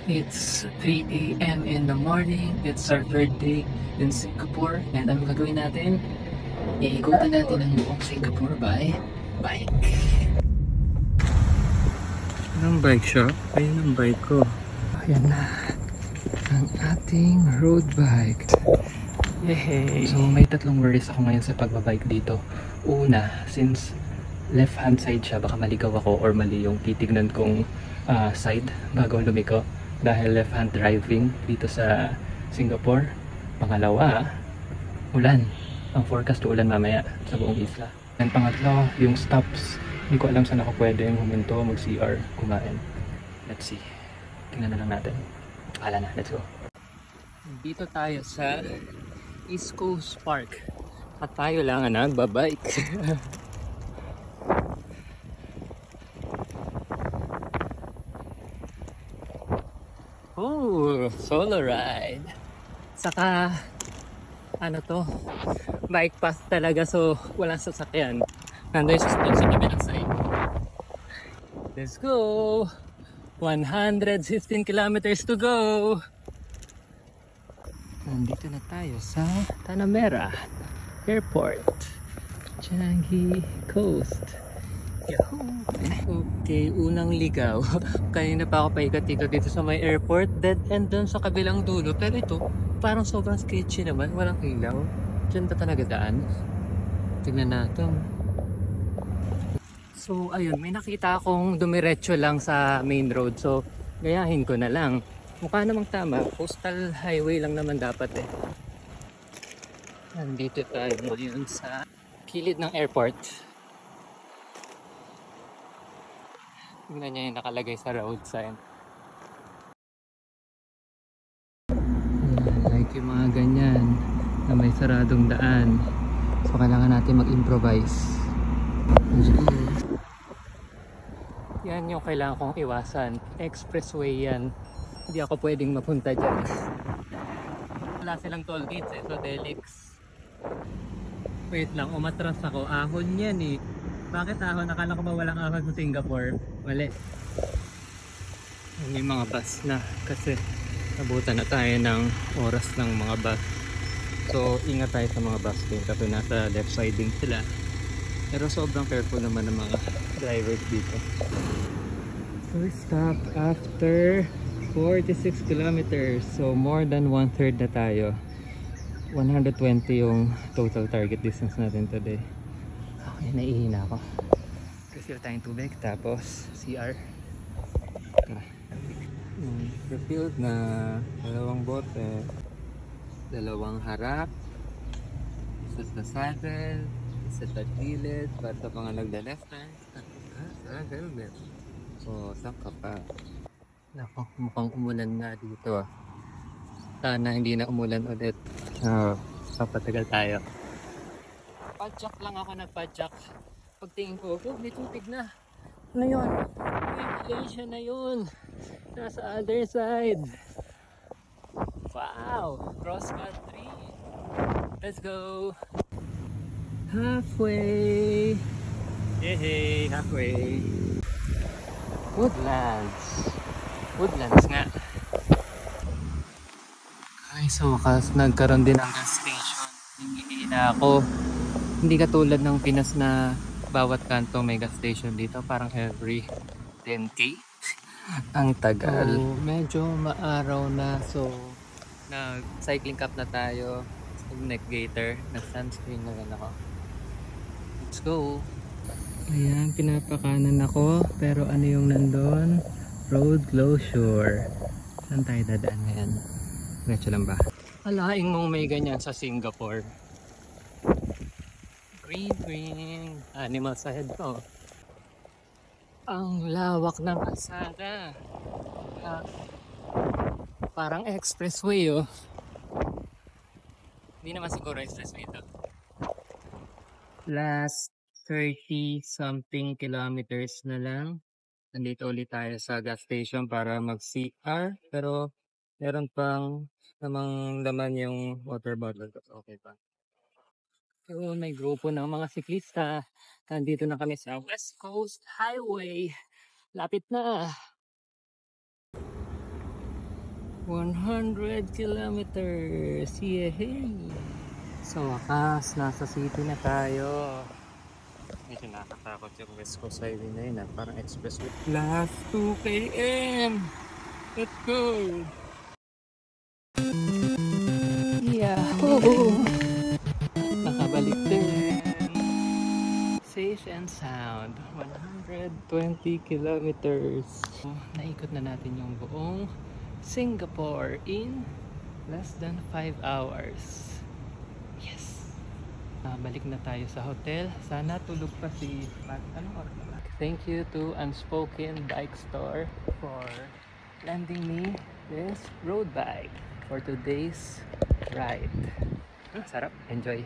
It's 3 a.m. in the morning. It's our third day in Singapore. And ang gagawin natin, iikutan natin ang buong Singapore by bike. Anong bike shop? Ayun ang bike ko. Ayan na. Ang ating road bike. Yay! So may tatlong worries ako ngayon sa pagbabike dito. Una, since left hand side siya, baka maligaw ako or mali yung titignan kong side bago lumiko. Dahil left hand driving dito sa Singapore. Pangalawa, ulan. Ang forecast ulan mamaya sa buong isla. And pangatlo, yung stops. Hindi ko alam saan ako pwedeng huminto, mag-CR, kumain. Let's see. Tingnan na lang natin. Bahala na, let's go. Dito tayo sa East Coast Park. At tayo lang ang nagbabike. Oh, solo ride. Saka ano to, bike path talaga, so walang sasakyan. Nandoy sa sasakyan sa kabilang side. Let's go. 115 kilometers to go. Nandito na tayo sa Tanah Merah Airport, Changi Coast. Yahoo! Okay, unang ligaw. Kanina pa ako paikat-ikat dito sa may airport. Dead end dun sa kabilang dulo. Pero ito, parang sobrang sketchy naman. Walang ilaw. Diyan ba talaga daan? Tignan natin. So, ayun. May nakita akong dumiretso lang sa main road. So, gayahin ko na lang. Mukha namang tama. Coastal highway lang naman dapat eh. Nandito tayo ngayon sa kilid ng airport. Tingnan niya yung nakalagay sa road sign. Ayan, like yung mga ganyan na may saradong daan. So kailangan natin mag-improvise. Yan yung kailangan kong iwasan. Expressway yan. Hindi ako pwedeng mapunta dyan. Wala silang toll gates eh. So Delix. Wait lang, umatras ako. Ahon yan eh. Bakit ahon? Nakala ko ba walang ahon sa Singapore? Mali. May mga bus na kasi nabutan na tayo ng oras ng mga bus. So ingat tayo sa mga bus din kasi nasa left side din sila. Pero sobrang careful naman ng mga drivers dito. So we stop after 46 kilometers. So more than 1/3 na tayo. 120 yung total target distance natin today. Okay, naihina ako. Refill tayong tubig, tapos CR. Refill na dalawang bote, dalawang harap, isa sa saddle, isa sa gilid, para sa mga nagda-left turn. Sa helmet. O, saan ka pa? Nako, mukhang umulan na dito ah. Sana hindi na umulan ulit. Papatagal tayo. Padjak lang ako, nagpadjak. Pagtingin ko, oh, may tubig na. Ano yun? May Malaysia na yun. Nasa other side. Wow! Cross country. Let's go! Halfway! Yay! Halfway! Woodlands. Woodlands nga. Ay, so wakas nagkaroon din ng gas station. Hindi na ako. Hindi katulad ng Pinas na bawat kanto may gas station, dito parang every 10k. Ang tagal. So, medyo maaraw na, so nag cycling cap na tayo, neck gaiter, nag sunscreen na rin ako. Let's go. Ayan, pinapakanan ako, pero ano yung nandun? Road closure. Saan tayo dadaan ngayon? Diretso lang ba? Alaing mong may ganyan sa Singapore. Green animal sa head ko. Ang lawak ng kalsada. Parang expressway oh. Hindi naman siguro expressway ito. Last 30 something kilometers na lang. Nandito ulit tayo sa gas station para mag CR. Pero meron pang namang laman yung water bottle. Okay pa. So, may grupo ng mga siklista. Nandito na kami sa West Coast Highway. Lapit na. 100 kilometers! Yehey! Sa wakas, nasa city na tayo. Medyo nakakatakot yung West Coast Highway na yun, parang expressway. Last 2 km! Let's go! Yahoo! Nakabalik din! Safe and sound, 120 kilometers. Naikot na natin yung buong Singapore in less than 5 hours. Yes! Balik na tayo sa hotel. Sana tulog pa si Matt. Anong oras na? Thank you to Unspoken Bike Store for lending me this road bike for today's ride. Sarap! Enjoy!